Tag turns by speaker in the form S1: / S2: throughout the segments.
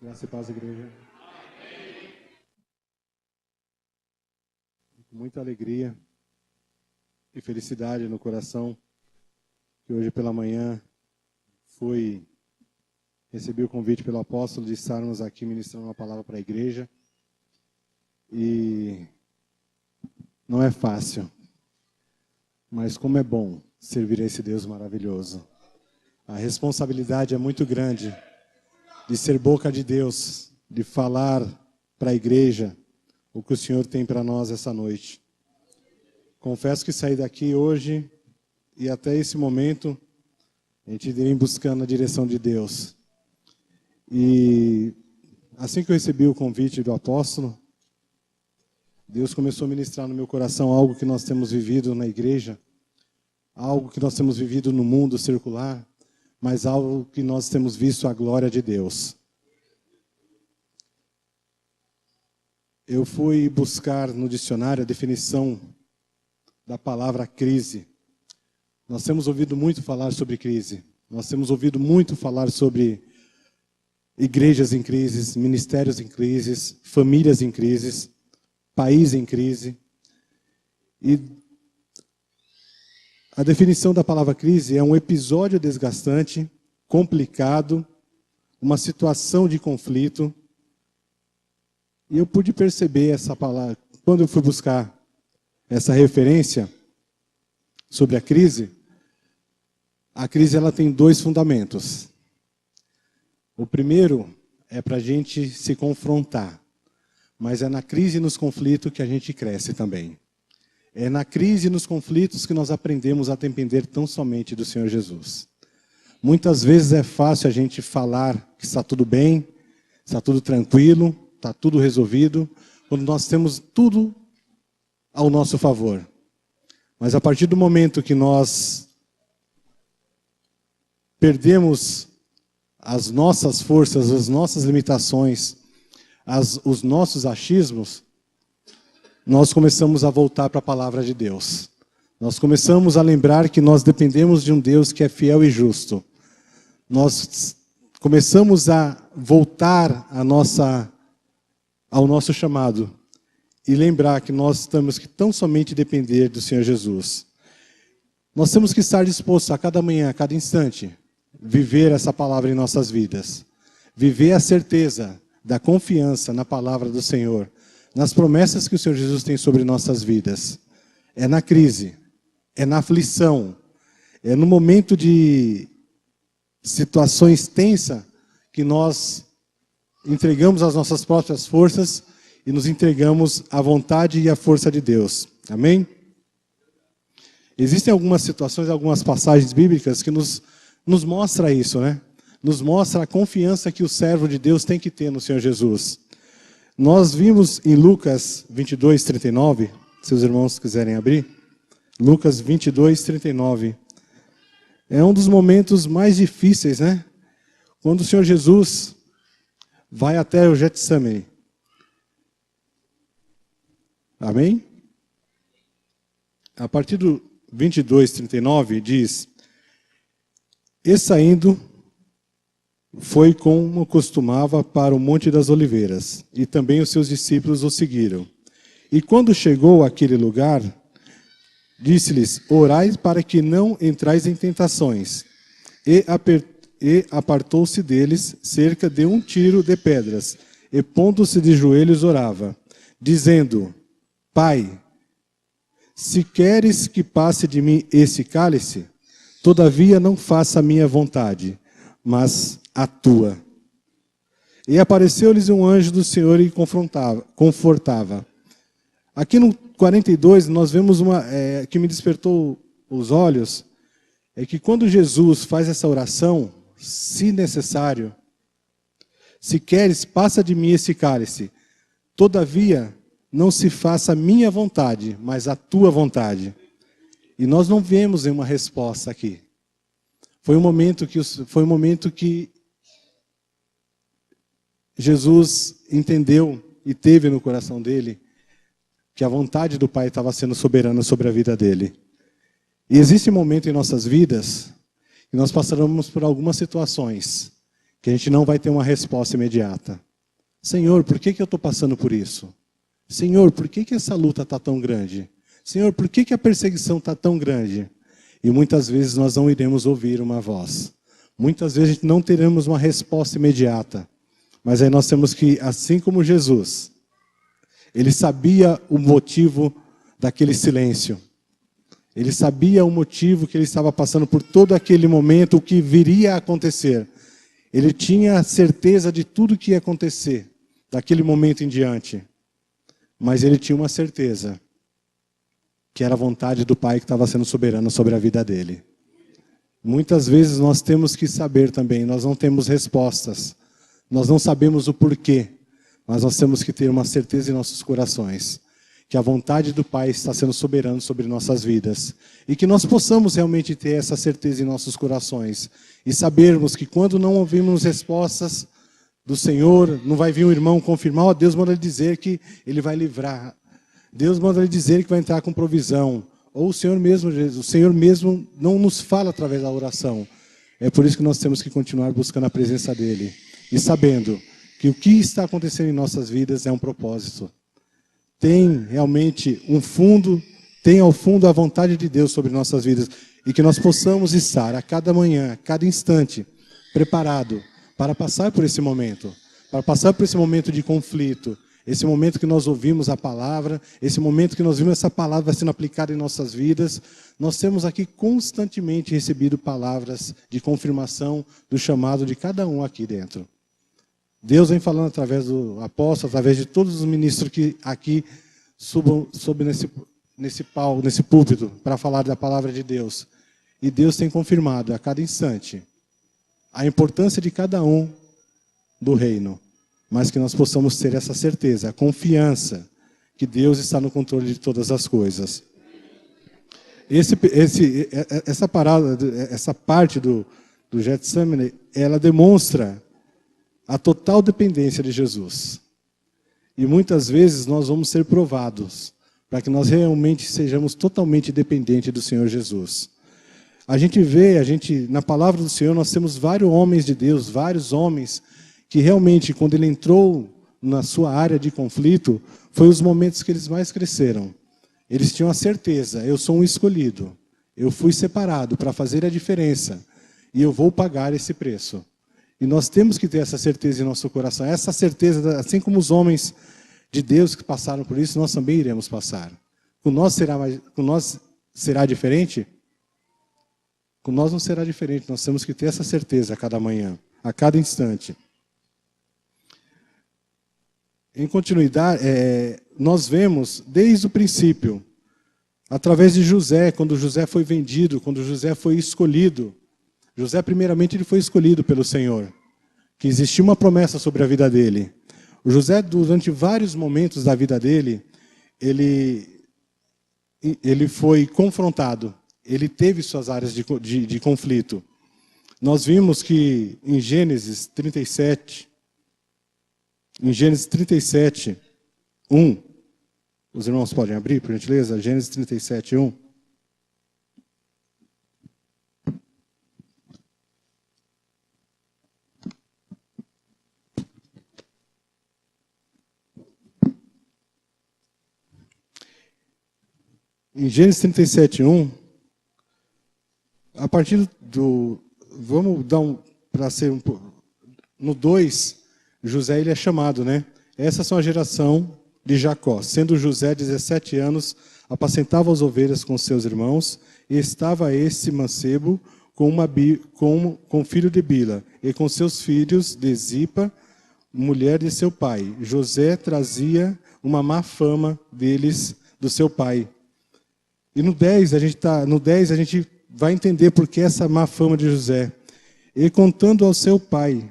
S1: Graça e paz, igreja. Com muita alegria e felicidade no coração, que hoje pela manhã recebi o convite pelo apóstolo de estarmos aqui ministrando uma palavra para a igreja. E não é fácil, mas como é bom servir a esse Deus maravilhoso. A responsabilidade é muito grande de ser boca de Deus, de falar para a igreja o que o Senhor tem para nós essa noite. Confesso que saí daqui hoje e até esse momento a gente vem buscando a direção de Deus. E assim que eu recebi o convite do apóstolo, Deus começou a ministrar no meu coração algo que nós temos vivido na igreja, algo que nós temos vivido no mundo circular, mas algo que nós temos visto a glória de Deus. Eu fui buscar no dicionário a definição da palavra crise. Nós temos ouvido muito falar sobre crise. Nós temos ouvido muito falar sobre igrejas em crise, ministérios em crise, famílias em crise, país em crise. E a definição da palavra crise é um episódio desgastante, complicado, uma situação de conflito. E eu pude perceber essa palavra, quando eu fui buscar essa referência sobre a crise ela tem dois fundamentos. O primeiro é para a gente se confrontar, mas é na crise e nos conflitos que a gente cresce também. É na crise e nos conflitos que nós aprendemos a depender tão somente do Senhor Jesus. Muitas vezes é fácil a gente falar que está tudo bem, está tudo tranquilo, está tudo resolvido, quando nós temos tudo ao nosso favor. Mas a partir do momento que nós perdemos as nossas forças, as nossas limitações, os nossos achismos, nós começamos a voltar para a palavra de Deus. Nós começamos a lembrar que nós dependemos de um Deus que é fiel e justo. Nós começamos a voltar ao nosso chamado e lembrar que nós temos que tão somente depender do Senhor Jesus. Nós temos que estar dispostos a cada manhã, a cada instante, viver essa palavra em nossas vidas. Viver a certeza da confiança na palavra do Senhor, nas promessas que o Senhor Jesus tem sobre nossas vidas. É na crise, é na aflição, é no momento de situações tensas que nós entregamos as nossas próprias forças e nos entregamos à vontade e à força de Deus. Amém? Existem algumas situações, algumas passagens bíblicas que nos mostra isso, né? Nos mostra a confiança que o servo de Deus tem que ter no Senhor Jesus. Nós vimos em Lucas 22, 39, se os irmãos quiserem abrir, Lucas 22, 39. É um dos momentos mais difíceis, né? Quando o Senhor Jesus vai até o Getsemane. Amém? A partir do 22, 39 diz: E saindo, foi como costumava para o Monte das Oliveiras, e também os seus discípulos o seguiram. E quando chegou àquele lugar, disse-lhes: Orai para que não entrais em tentações. E apartou-se deles cerca de 1 tiro de pedras, e pondo-se de joelhos orava, dizendo: Pai, se queres que passe de mim esse cálice, todavia não faça a minha vontade, mas a tua. E apareceu-lhes um anjo do Senhor e confortava. Aqui no 42 nós vemos que me despertou os olhos, é que quando Jesus faz essa oração, se necessário, se queres, passa de mim esse cálice, todavia não se faça a minha vontade, mas a tua vontade. E nós não vemos uma resposta aqui. Foi um momento que Jesus entendeu e teve no coração dele que a vontade do Pai estava sendo soberana sobre a vida dele. E existe um momento em nossas vidas que nós passamos por algumas situações que a gente não vai ter uma resposta imediata. Senhor, por que eu estou passando por isso? Senhor, por que essa luta está tão grande? Senhor, por que a perseguição está tão grande? E muitas vezes nós não iremos ouvir uma voz. Muitas vezes a gente não teremos uma resposta imediata. Mas aí nós temos que, assim como Jesus, ele sabia o motivo daquele silêncio. Ele sabia o motivo que ele estava passando por todo aquele momento, o que viria a acontecer. Ele tinha certeza de tudo que ia acontecer, daquele momento em diante. Mas ele tinha uma certeza, que era a vontade do Pai que estava sendo soberana sobre a vida dele. Muitas vezes nós temos que saber também, nós não temos respostas, nós não sabemos o porquê, mas nós temos que ter uma certeza em nossos corações, que a vontade do Pai está sendo soberana sobre nossas vidas, e que nós possamos realmente ter essa certeza em nossos corações, e sabermos que quando não ouvimos respostas do Senhor, não vai vir um irmão confirmar, ó, Deus manda ele dizer que ele vai livrar, Deus manda ele dizer que vai entrar com provisão, ou o Senhor mesmo não nos fala através da oração. É por isso que nós temos que continuar buscando a presença dele, e sabendo que o que está acontecendo em nossas vidas é um propósito. Tem realmente um fundo, tem ao fundo a vontade de Deus sobre nossas vidas, e que nós possamos estar a cada manhã, a cada instante, preparado para passar por esse momento, de conflito, esse momento que nós ouvimos a palavra, esse momento que nós vimos essa palavra sendo aplicada em nossas vidas. Nós temos aqui constantemente recebido palavras de confirmação do chamado de cada um aqui dentro. Deus vem falando através do apóstolo, através de todos os ministros que aqui subam nesse púlpito para falar da palavra de Deus. E Deus tem confirmado a cada instante a importância de cada um do reino, mas que nós possamos ter essa certeza, a confiança que Deus está no controle de todas as coisas. Essa parte do Getsemane, ela demonstra a total dependência de Jesus. E muitas vezes nós vamos ser provados para que nós realmente sejamos totalmente dependentes do Senhor Jesus. A gente vê, na palavra do Senhor, nós temos vários homens de Deus, vários homens que realmente, quando ele entrou na sua área de conflito, foi os momentos que eles mais cresceram. Eles tinham a certeza, eu sou um escolhido, eu fui separado para fazer a diferença, e eu vou pagar esse preço. E nós temos que ter essa certeza em nosso coração. Essa certeza, assim como os homens de Deus que passaram por isso, nós também iremos passar. Com nós será diferente? Com nós não será diferente, nós temos que ter essa certeza a cada manhã, a cada instante. Em continuidade, nós vemos desde o princípio, através de José, quando José foi vendido, quando José foi escolhido. José, primeiramente, ele foi escolhido pelo Senhor, que existia uma promessa sobre a vida dele. O José, durante vários momentos da vida dele, ele foi confrontado, ele teve suas áreas de conflito. Nós vimos que em Gênesis 37, 1, os irmãos podem abrir, por gentileza? Gênesis 37, 1. Em Gênesis 37, 1, a partir do... Vamos dar para ser no 2, José ele é chamado, né? Essas são a geração de Jacó. Sendo José 17 anos, apacentava as ovelhas com seus irmãos, e estava esse mancebo com filho de Bila, e com seus filhos de Zipa, mulher de seu pai. José trazia uma má fama deles, do seu pai. E no 10 a gente vai entender por que essa má fama de José. E contando ao seu pai,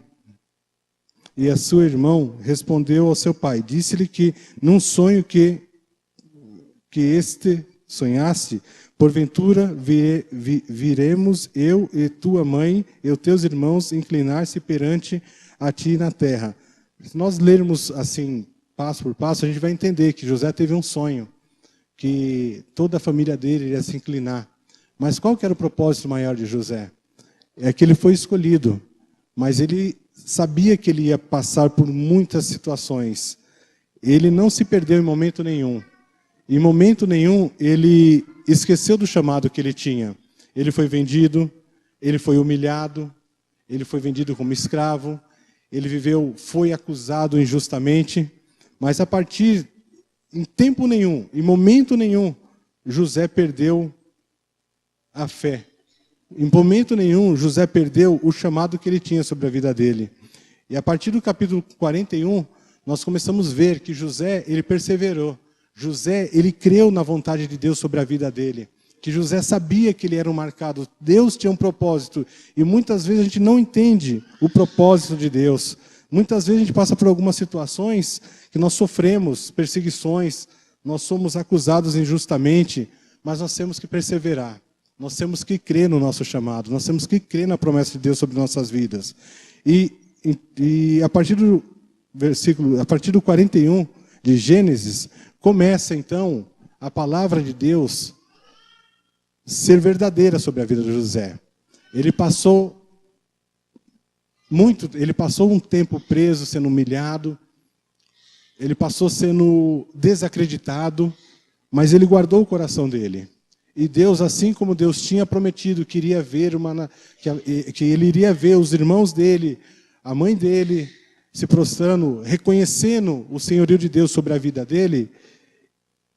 S1: e a seu irmão respondeu ao seu pai, disse-lhe que num sonho que este sonhaste, porventura viremos eu e tua mãe e os teus irmãos inclinar-se perante a ti na terra. Se nós lermos assim, passo por passo, a gente vai entender que José teve um sonho, que toda a família dele iria se inclinar. Mas qual que era o propósito maior de José? É que ele foi escolhido, mas ele sabia que ele ia passar por muitas situações. Ele não se perdeu em momento nenhum. Em momento nenhum, ele esqueceu do chamado que ele tinha. Ele foi vendido, ele foi humilhado, ele foi vendido como escravo, ele viveu, foi acusado injustamente, mas em tempo nenhum, em momento nenhum, José perdeu a fé. Em momento nenhum, José perdeu o chamado que ele tinha sobre a vida dele. E a partir do capítulo 41, nós começamos a ver que José, ele perseverou. José, ele creu na vontade de Deus sobre a vida dele. Que José sabia que ele era um marcado. Deus tinha um propósito. E muitas vezes a gente não entende o propósito de Deus. Muitas vezes a gente passa por algumas situações que nós sofremos perseguições, nós somos acusados injustamente, mas nós temos que perseverar. Nós temos que crer no nosso chamado, nós temos que crer na promessa de Deus sobre nossas vidas. E a partir do versículo, a partir do 41 de Gênesis, começa então a palavra de Deus ser verdadeira sobre a vida de José. Ele passou um tempo preso, sendo humilhado, ele passou sendo desacreditado, mas ele guardou o coração dele. E Deus, assim como Deus tinha prometido que ele iria ver os irmãos dele, a mãe dele, se prostrando, reconhecendo o senhorio de Deus sobre a vida dele,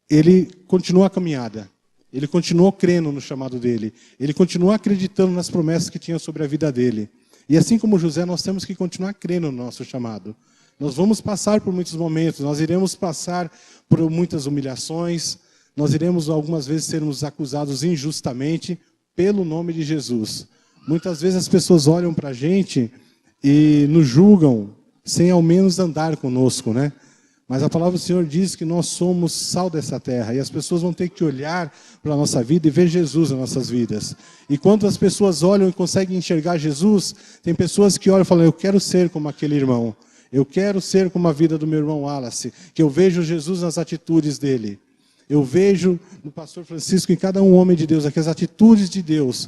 S1: ele continuou a caminhada. Ele continuou crendo no chamado dele. Ele continuou acreditando nas promessas que tinha sobre a vida dele. E assim como José, nós temos que continuar crendo no nosso chamado. Nós vamos passar por muitos momentos, nós iremos passar por muitas humilhações, nós iremos algumas vezes sermos acusados injustamente pelo nome de Jesus. Muitas vezes as pessoas olham para a gente e nos julgam sem ao menos andar conosco, né? Mas a palavra do Senhor diz que nós somos sal dessa terra e as pessoas vão ter que olhar para a nossa vida e ver Jesus nas nossas vidas. E quando as pessoas olham e conseguem enxergar Jesus, tem pessoas que olham e falam, eu quero ser como aquele irmão. Eu quero ser como a vida do meu irmão Wallace, que eu vejo Jesus nas atitudes dele. Eu vejo no pastor Francisco, em cada um homem de Deus, aqui as atitudes de Deus.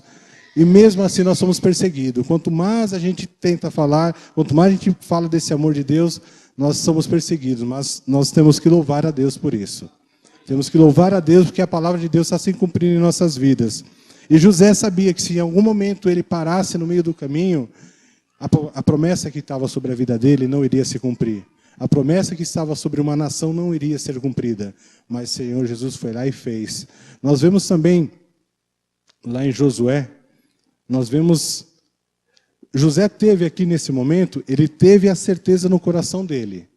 S1: E mesmo assim nós somos perseguidos. Quanto mais a gente tenta falar, quanto mais a gente fala desse amor de Deus, nós somos perseguidos. Mas nós temos que louvar a Deus por isso. Temos que louvar a Deus porque a palavra de Deus está se cumprindo em nossas vidas. E José sabia que se em algum momento ele parasse no meio do caminho, a promessa que estava sobre a vida dele não iria se cumprir. A promessa que estava sobre uma nação não iria ser cumprida. Mas o Senhor Jesus foi lá e fez. Nós vemos também, lá em Josué, nós vemos... José teve aqui nesse momento, ele teve a certeza no coração dele,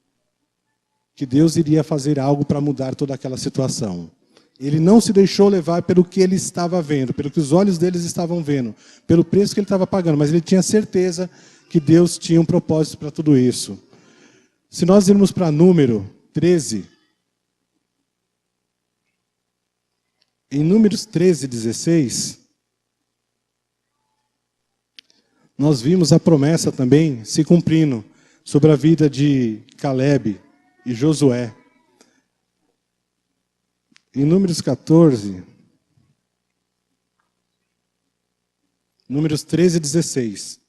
S1: que Deus iria fazer algo para mudar toda aquela situação. Ele não se deixou levar pelo que ele estava vendo, pelo que os olhos deles estavam vendo, pelo preço que ele estava pagando, mas ele tinha certeza que Deus tinha um propósito para tudo isso. Se nós irmos para Número 13, em Números 13, 16, nós vimos a promessa também se cumprindo sobre a vida de Caleb e Josué. Em Números 14, Números 13, 16.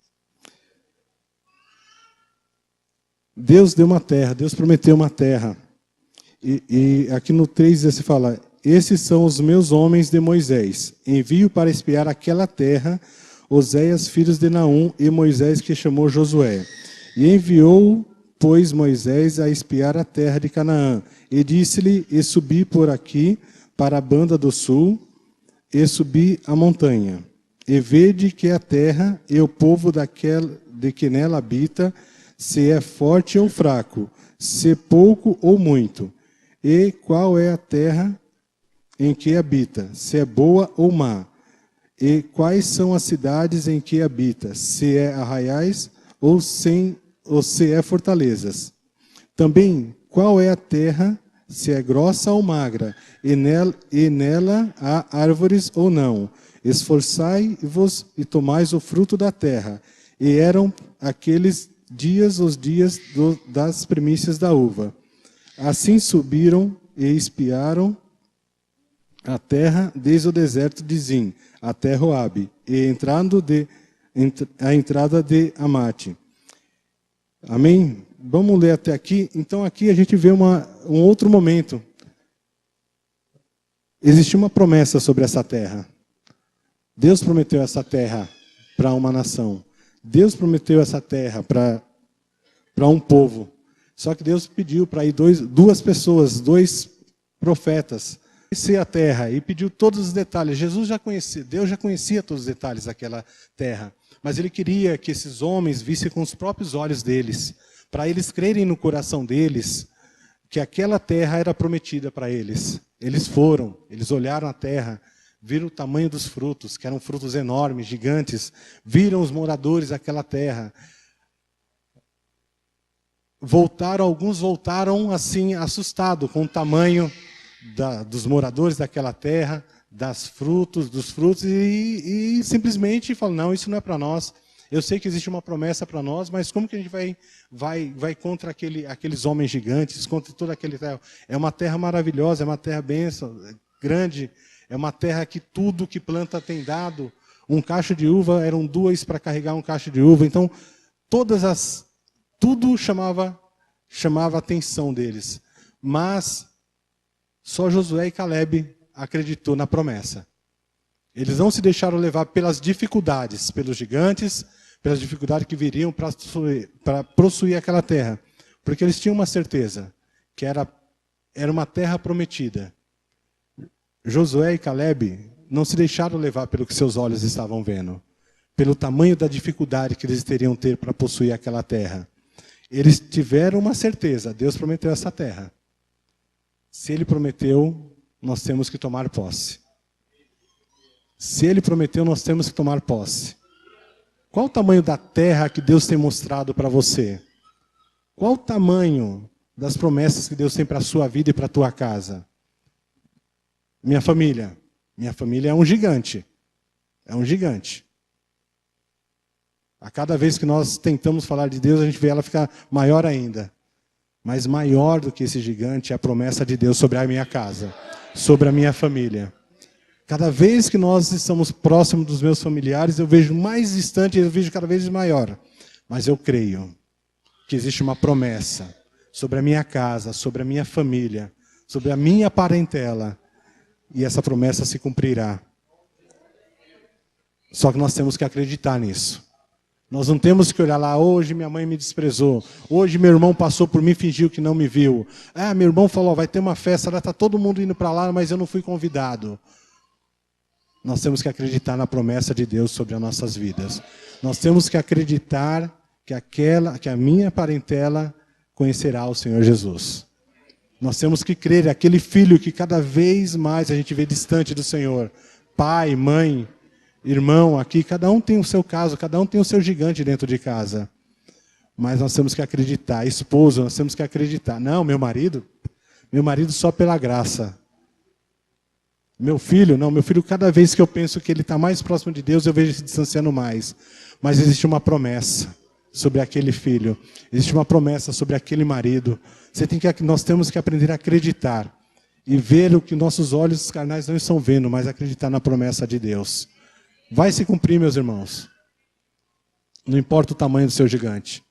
S1: Deus deu uma terra, Deus prometeu uma terra. E aqui no 3 se fala, esses são os meus homens de Moisés. Envio para espiar aquela terra, Oséias, filhos de Naum, e Moisés que chamou Josué. E enviou, pois, Moisés a espiar a terra de Canaã. E disse-lhe, e subi por aqui, para a banda do sul, e subi a montanha. E vede que a terra e o povo de que nela habita, se é forte ou fraco, se pouco ou muito. E qual é a terra em que habita, se é boa ou má. E quais são as cidades em que habita, se é arraiais ou se é fortalezas. Também, qual é a terra, se é grossa ou magra, e nela há árvores ou não. Esforçai-vos e tomais o fruto da terra. E eram aqueles dias os dias das primícias da uva. Assim subiram e espiaram a terra desde o deserto de Zim até Joabe, e a entrada de Amate. Amém? Vamos ler até aqui. Então aqui a gente vê um outro momento. Existia uma promessa sobre essa terra. Deus prometeu essa terra para uma nação. Deus prometeu essa terra para um povo. Só que Deus pediu para ir duas pessoas, dois profetas, conhecer a terra e pediu todos os detalhes. Deus já conhecia todos os detalhes daquela terra. Mas ele queria que esses homens vissem com os próprios olhos deles, para eles crerem no coração deles que aquela terra era prometida para eles. Eles olharam a terra, viram o tamanho dos frutos, que eram frutos enormes, gigantes, viram os moradores daquela terra. Alguns voltaram assim, assustados com o tamanho dos moradores daquela terra, dos frutos, e simplesmente falam, não, isso não é para nós. Eu sei que existe uma promessa para nós, mas como que a gente vai contra aqueles homens gigantes, contra toda aquele terra? É uma terra maravilhosa, é uma terra bênção, grande, é uma terra que tudo que planta tem dado. Um cacho de uva, eram duas para carregar um cacho de uva. Então, tudo chamava a atenção deles. Mas só Josué e Calebe acreditou na promessa. Eles não se deixaram levar pelas dificuldades, pelos gigantes, pelas dificuldades que viriam para possuir aquela terra. Porque eles tinham uma certeza, que era uma terra prometida. Josué e Calebe não se deixaram levar pelo que seus olhos estavam vendo, pelo tamanho da dificuldade que eles teriam ter para possuir aquela terra. Eles tiveram uma certeza, Deus prometeu essa terra. Se Ele prometeu, nós temos que tomar posse. Se Ele prometeu, nós temos que tomar posse. Qual o tamanho da terra que Deus tem mostrado para você? Qual o tamanho das promessas que Deus tem para a sua vida e para a tua casa? Minha família é um gigante. É um gigante. A cada vez que nós tentamos falar de Deus, a gente vê ela ficar maior ainda. Mas maior do que esse gigante é a promessa de Deus sobre a minha casa, sobre a minha família. Cada vez que nós estamos próximos dos meus familiares, eu vejo mais distante, eu vejo cada vez maior. Mas eu creio que existe uma promessa sobre a minha casa, sobre a minha família, sobre a minha parentela. E essa promessa se cumprirá. Só que nós temos que acreditar nisso. Nós não temos que olhar lá, hoje minha mãe me desprezou, hoje meu irmão passou por mim e fingiu que não me viu. Ah, meu irmão falou, vai ter uma festa, está todo mundo indo para lá, mas eu não fui convidado. Nós temos que acreditar na promessa de Deus sobre as nossas vidas. Nós temos que acreditar que a minha parentela conhecerá o Senhor Jesus. Nós temos que crer, aquele filho que cada vez mais a gente vê distante do Senhor. Pai, mãe, irmão, aqui, cada um tem o seu caso, cada um tem o seu gigante dentro de casa. Mas nós temos que acreditar. Esposo, nós temos que acreditar. Não, meu marido só pela graça. Meu filho, cada vez que eu penso que ele está mais próximo de Deus, eu vejo ele se distanciando mais. Mas existe uma promessa sobre aquele filho. Existe uma promessa sobre aquele marido. Nós temos que aprender a acreditar. E ver o que nossos olhos carnais não estão vendo, mas acreditar na promessa de Deus. Vai se cumprir, meus irmãos. Não importa o tamanho do seu gigante.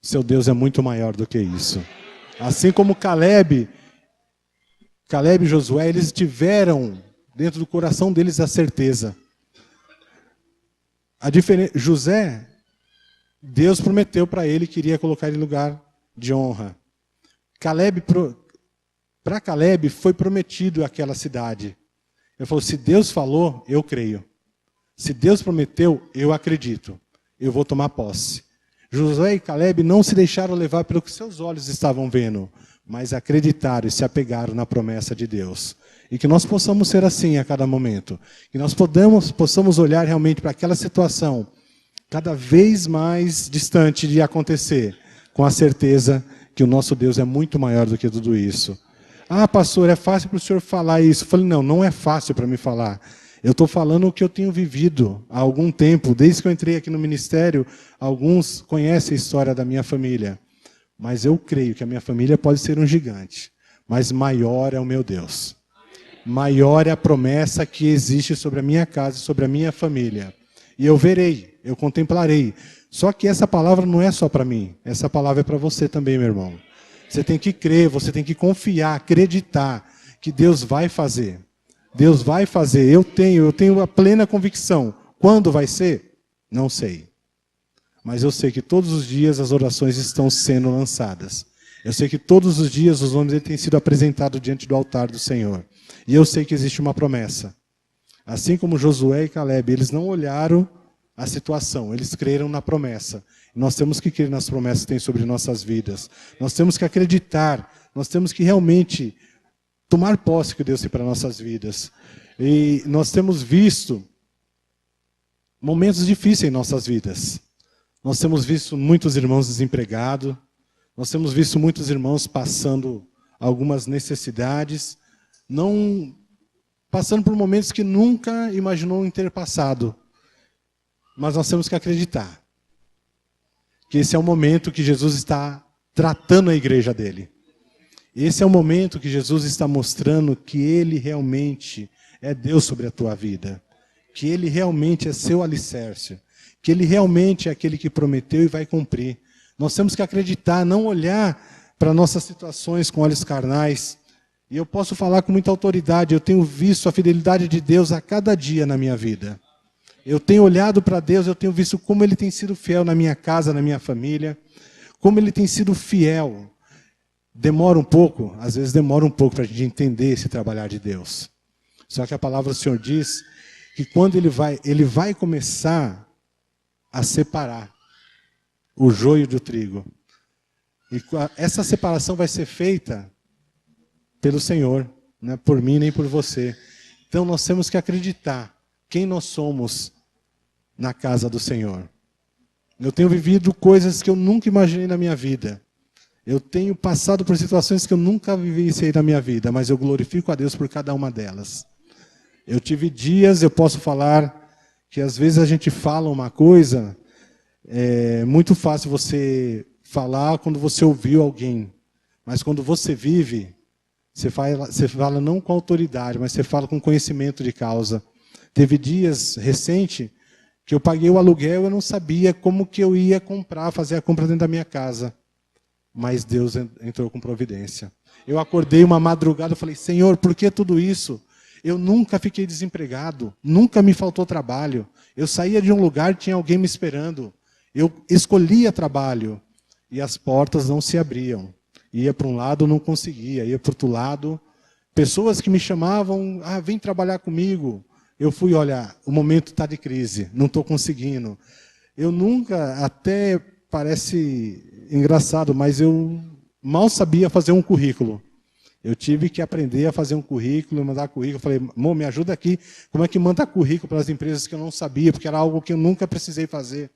S1: Seu Deus é muito maior do que isso. Assim como Calebe e Josué, eles tiveram dentro do coração deles a certeza. José, Deus prometeu para ele que iria colocar ele em lugar de honra. Para Calebe foi prometido aquela cidade. Ele falou, se Deus falou, eu creio. Se Deus prometeu, eu acredito. Eu vou tomar posse. Josué e Calebe não se deixaram levar pelo que seus olhos estavam vendo, mas acreditaram e se apegaram na promessa de Deus. E que nós possamos ser assim a cada momento. Que nós possamos olhar realmente para aquela situação cada vez mais distante de acontecer, com a certeza que o nosso Deus é muito maior do que tudo isso. Ah, pastor, é fácil para o senhor falar isso. Eu falei, não é fácil para mim falar. Eu estou falando o que eu tenho vivido há algum tempo. Desde que eu entrei aqui no ministério, alguns conhecem a história da minha família. Mas eu creio que a minha família pode ser um gigante. Mas maior é o meu Deus. Maior é a promessa que existe sobre a minha casa, sobre a minha família. E eu verei, eu contemplarei. Só que essa palavra não é só para mim, essa palavra é para você também, meu irmão. Você tem que crer, você tem que confiar, acreditar que Deus vai fazer. Deus vai fazer, eu tenho a plena convicção. Quando vai ser? Não sei. Mas eu sei que todos os dias as orações estão sendo lançadas. Eu sei que todos os dias os nomes têm sido apresentados diante do altar do Senhor. E eu sei que existe uma promessa. Assim como Josué e Caleb, eles não olharam a situação, eles creram na promessa. Nós temos que crer nas promessas que tem sobre nossas vidas. Nós temos que acreditar, nós temos que realmente tomar posse que Deus tem para nossas vidas. E nós temos visto momentos difíceis em nossas vidas. Nós temos visto muitos irmãos desempregados, nós temos visto muitos irmãos passando algumas necessidades, não passando por momentos que nunca imaginou ter passado. Mas nós temos que acreditar que esse é o momento que Jesus está tratando a igreja dele. Esse é o momento que Jesus está mostrando que Ele realmente é Deus sobre a tua vida. Que Ele realmente é seu alicerce. Que Ele realmente é aquele que prometeu e vai cumprir. Nós temos que acreditar, não olhar para nossas situações com olhos carnais. E eu posso falar com muita autoridade, eu tenho visto a fidelidade de Deus a cada dia na minha vida. Eu tenho olhado para Deus, eu tenho visto como Ele tem sido fiel na minha casa, na minha família. Como Ele tem sido fiel. Demora um pouco, às vezes demora um pouco para a gente entender esse trabalhar de Deus. Só que a palavra do Senhor diz que quando Ele vai começar a separar o joio do trigo. E essa separação vai ser feita pelo Senhor, não é por mim nem por você. Então nós temos que acreditar quem nós somos na casa do Senhor. Eu tenho vivido coisas que eu nunca imaginei na minha vida. Eu tenho passado por situações que eu nunca vivenciei na minha vida, mas eu glorifico a Deus por cada uma delas. Eu tive dias, eu posso falar, que às vezes a gente fala uma coisa, é muito fácil você falar quando você ouviu alguém, mas quando você vive, você fala não com autoridade, mas você fala com conhecimento de causa. Teve dias recentes que eu paguei o aluguel e eu não sabia como que eu ia fazer a compra dentro da minha casa. Mas Deus entrou com providência. Eu acordei uma madrugada e falei, Senhor, por que tudo isso? Eu nunca fiquei desempregado, nunca me faltou trabalho. Eu saía de um lugar, tinha alguém me esperando. Eu escolhia trabalho e as portas não se abriam. Ia para um lado, não conseguia. Ia para o outro lado. Pessoas que me chamavam, vem trabalhar comigo. Eu fui, olha, o momento está de crise, não estou conseguindo. Eu nunca, até parece engraçado, mas eu mal sabia fazer um currículo. Eu tive que aprender a fazer um currículo, mandar currículo. Eu falei, amor, me ajuda aqui. Como é que manda currículo para as empresas que eu não sabia, porque era algo que eu nunca precisei fazer.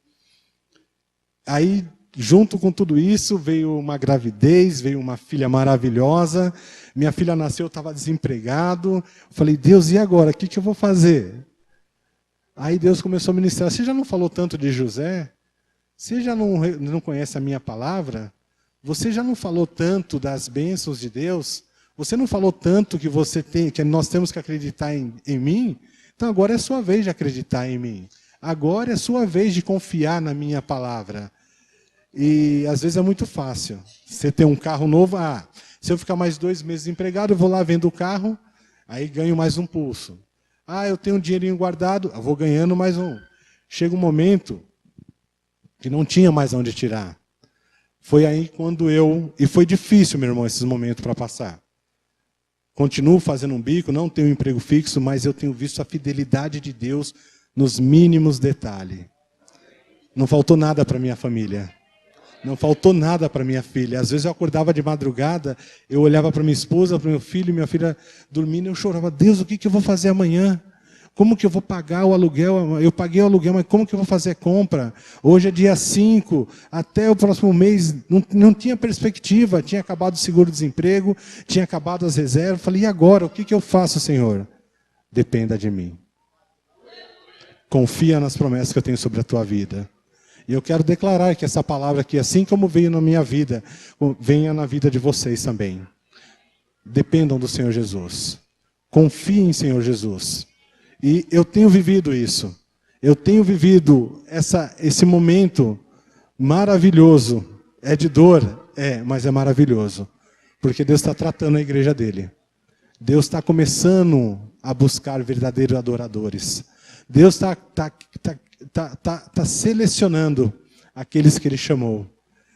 S1: Aí, junto com tudo isso, veio uma gravidez, veio uma filha maravilhosa. Minha filha nasceu, eu estava desempregado. Eu falei, Deus, e agora? O que eu vou fazer? Aí Deus começou a ministrar. Você já não falou tanto de José? Você já não conhece a minha palavra? Você já não falou tanto das bênçãos de Deus? Você não falou tanto que nós temos que acreditar em mim? Então agora é a sua vez de acreditar em mim. Agora é a sua vez de confiar na minha palavra. E às vezes é muito fácil. Você tem um carro novo, se eu ficar mais 2 meses desempregado, eu vou lá, vendo o carro, aí ganho mais um pulso. Eu tenho um dinheirinho guardado, eu vou ganhando mais um. Chega um momento que não tinha mais onde tirar. Foi aí quando e foi difícil, meu irmão, esses momentos para passar. Continuo fazendo um bico, não tenho um emprego fixo, mas eu tenho visto a fidelidade de Deus nos mínimos detalhes. Não faltou nada para minha família. Não faltou nada para minha filha. Às vezes eu acordava de madrugada, eu olhava para minha esposa, para meu filho, minha filha dormindo, e eu chorava, Deus, o que eu vou fazer amanhã? Como que eu vou pagar o aluguel? Eu paguei o aluguel, mas como que eu vou fazer a compra? Hoje é dia 5, até o próximo mês, não tinha perspectiva, tinha acabado o seguro-desemprego, tinha acabado as reservas. Falei, e agora? O que eu faço, Senhor? Dependa de mim. Confia nas promessas que eu tenho sobre a tua vida. E eu quero declarar que essa palavra aqui, assim como veio na minha vida, venha na vida de vocês também. Dependam do Senhor Jesus. Confiem em Senhor Jesus. E eu tenho vivido isso. Eu tenho vivido esse momento Maravilhoso. É de dor? É, mas é maravilhoso. Porque Deus está tratando a igreja dele. Deus está começando a buscar verdadeiros adoradores. Deus está selecionando aqueles que ele chamou.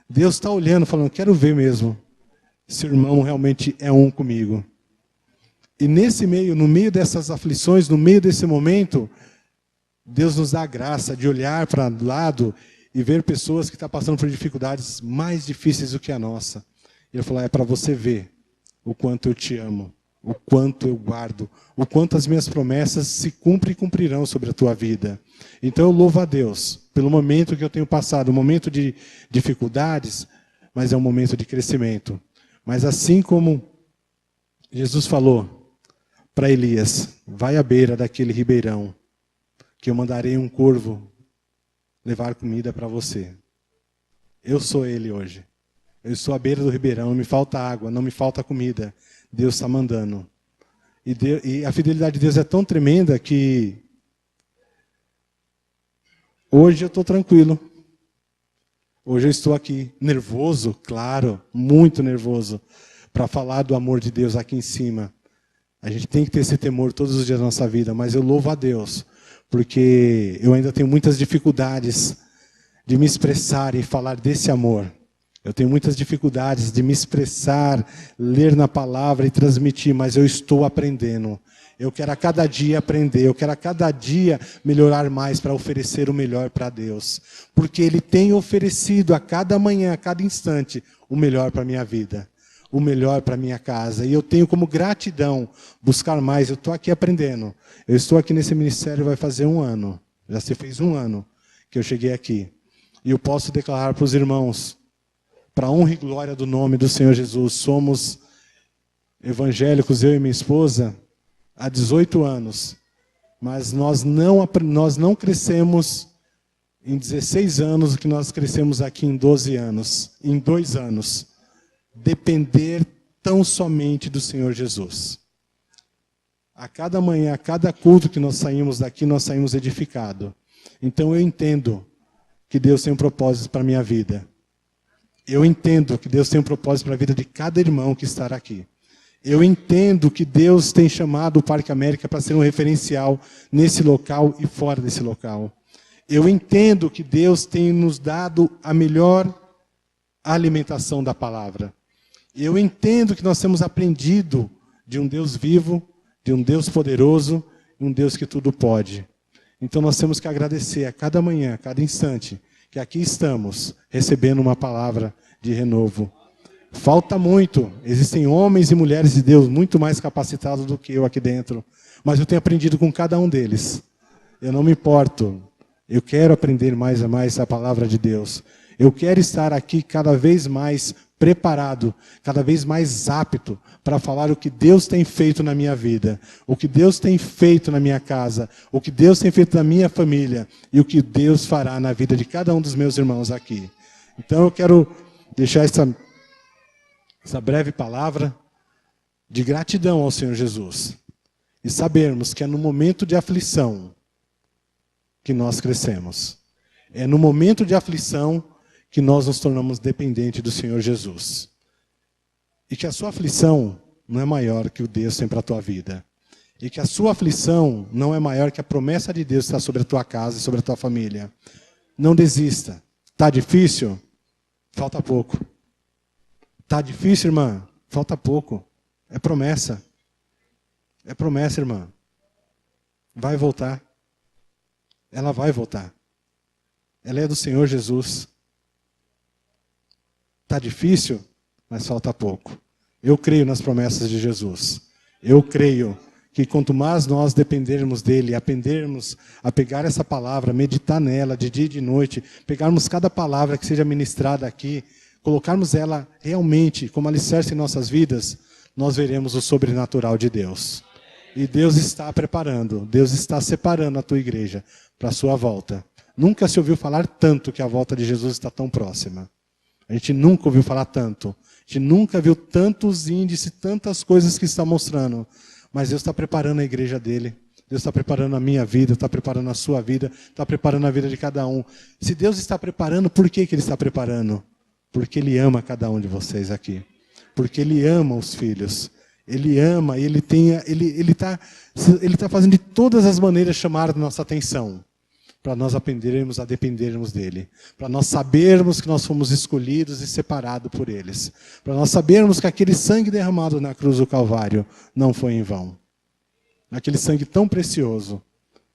S1: Deus está olhando, falando, quero ver mesmo se o irmão realmente é um comigo. E nesse meio, no meio dessas aflições, no meio desse momento, Deus nos dá a graça de olhar para o lado e ver pessoas que estão passando por dificuldades mais difíceis do que a nossa. E ele falou, é para você ver o quanto eu te amo, o quanto eu guardo, o quanto as minhas promessas se cumprem e cumprirão sobre a tua vida. Então eu louvo a Deus pelo momento que eu tenho passado, um momento de dificuldades, mas é um momento de crescimento. Mas assim como Jesus falou para Elias, vai à beira daquele ribeirão, que eu mandarei um corvo levar comida para você. Eu sou ele hoje. Eu estou à beira do ribeirão, não me falta água, não me falta comida. Deus está mandando. E a fidelidade de Deus é tão tremenda que hoje eu estou tranquilo. Hoje eu estou aqui nervoso, claro, muito nervoso, para falar do amor de Deus aqui em cima. A gente tem que ter esse temor todos os dias da nossa vida, mas eu louvo a Deus, porque eu ainda tenho muitas dificuldades de me expressar e falar desse amor. Eu tenho muitas dificuldades de me expressar, ler na palavra e transmitir, mas eu estou aprendendo. Eu quero a cada dia aprender, eu quero a cada dia melhorar mais para oferecer o melhor para Deus. Porque Ele tem oferecido a cada manhã, a cada instante, o melhor para a minha vida, o melhor para a minha casa. E eu tenho como gratidão buscar mais. Eu estou aqui aprendendo. Eu estou aqui nesse ministério vai fazer 1 ano. Já se fez 1 ano que eu cheguei aqui. E eu posso declarar para os irmãos, para a honra e glória do nome do Senhor Jesus, somos evangélicos, eu e minha esposa, há 18 anos. Mas nós não crescemos em 16 anos o que nós crescemos aqui em 12 anos. Em 2 anos. Depender tão somente do Senhor Jesus. A cada manhã, a cada culto que nós saímos daqui, nós saímos edificados. Então eu entendo que Deus tem um propósito para a minha vida. Eu entendo que Deus tem um propósito para a vida de cada irmão que estará aqui. Eu entendo que Deus tem chamado o Parque América para ser um referencial nesse local e fora desse local. Eu entendo que Deus tem nos dado a melhor alimentação da palavra. Eu entendo que nós temos aprendido de um Deus vivo, de um Deus poderoso, um Deus que tudo pode. Então nós temos que agradecer a cada manhã, a cada instante, que aqui estamos recebendo uma palavra de renovo. Falta muito. Existem homens e mulheres de Deus muito mais capacitados do que eu aqui dentro. Mas eu tenho aprendido com cada um deles. Eu não me importo. Eu quero aprender mais e mais a palavra de Deus. Eu quero estar aqui cada vez mais preparado, cada vez mais apto para falar o que Deus tem feito na minha vida, o que Deus tem feito na minha casa, o que Deus tem feito na minha família e o que Deus fará na vida de cada um dos meus irmãos aqui. Então eu quero deixar essa breve palavra de gratidão ao Senhor Jesus e sabermos que é no momento de aflição que nós crescemos. É no momento de aflição que nós nos tornamos dependentes do Senhor Jesus. E que a sua aflição não é maior que o Deus tem para a tua vida. E que a sua aflição não é maior que a promessa de Deus que está sobre a tua casa e sobre a tua família. Não desista. Está difícil? Falta pouco. Está difícil, irmã? Falta pouco. É promessa. É promessa, irmã. Vai voltar. Ela vai voltar. Ela é do Senhor Jesus. Está difícil, mas falta pouco. Eu creio nas promessas de Jesus. Eu creio que quanto mais nós dependermos dEle, aprendermos a pegar essa palavra, meditar nela de dia e de noite, pegarmos cada palavra que seja ministrada aqui, colocarmos ela realmente como alicerce em nossas vidas, nós veremos o sobrenatural de Deus. E Deus está preparando, Deus está separando a tua igreja para a sua volta. Nunca se ouviu falar tanto que a volta de Jesus está tão próxima. A gente nunca ouviu falar tanto. A gente nunca viu tantos índices, tantas coisas que está mostrando. Mas Deus está preparando a igreja dele Deus está preparando a minha vida, está preparando a sua vida, está preparando a vida de cada um. Se Deus está preparando, por que Ele está preparando? Porque Ele ama cada um de vocês aqui. Porque Ele ama os filhos. Ele ama e Ele está fazendo de todas as maneiras chamar a nossa atenção. Para nós aprendermos a dependermos dEle. Para nós sabermos que nós fomos escolhidos e separados por eles. Para nós sabermos que aquele sangue derramado na cruz do Calvário não foi em vão. Aquele sangue tão precioso.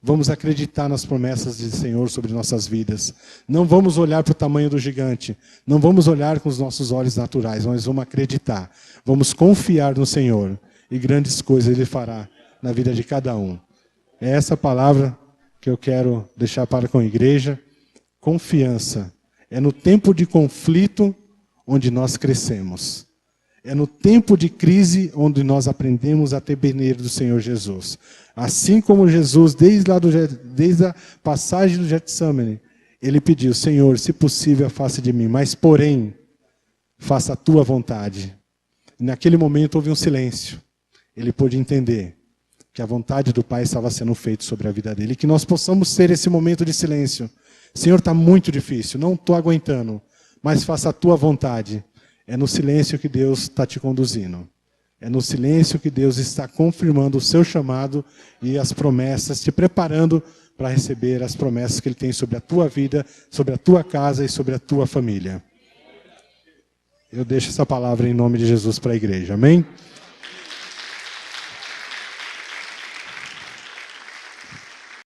S1: Vamos acreditar nas promessas do Senhor sobre nossas vidas. Não vamos olhar para o tamanho do gigante. Não vamos olhar com os nossos olhos naturais, mas vamos acreditar. Vamos confiar no Senhor. E grandes coisas Ele fará na vida de cada um. É essa palavra que eu quero deixar para com a igreja. Confiança. É no tempo de conflito onde nós crescemos. É no tempo de crise onde nós aprendemos a depender do Senhor Jesus. Assim como Jesus, desde a passagem do Getsemane, Ele pediu, Senhor, se possível, afaste de mim, mas porém, faça a tua vontade. E naquele momento houve um silêncio. Ele pôde entender que a vontade do Pai estava sendo feita sobre a vida dele. E que nós possamos ter esse momento de silêncio. Senhor, está muito difícil, não estou aguentando, mas faça a tua vontade. É no silêncio que Deus está te conduzindo. É no silêncio que Deus está confirmando o seu chamado e as promessas, te preparando para receber as promessas que Ele tem sobre a tua vida, sobre a tua casa e sobre a tua família. Eu deixo essa palavra em nome de Jesus para a igreja. Amém?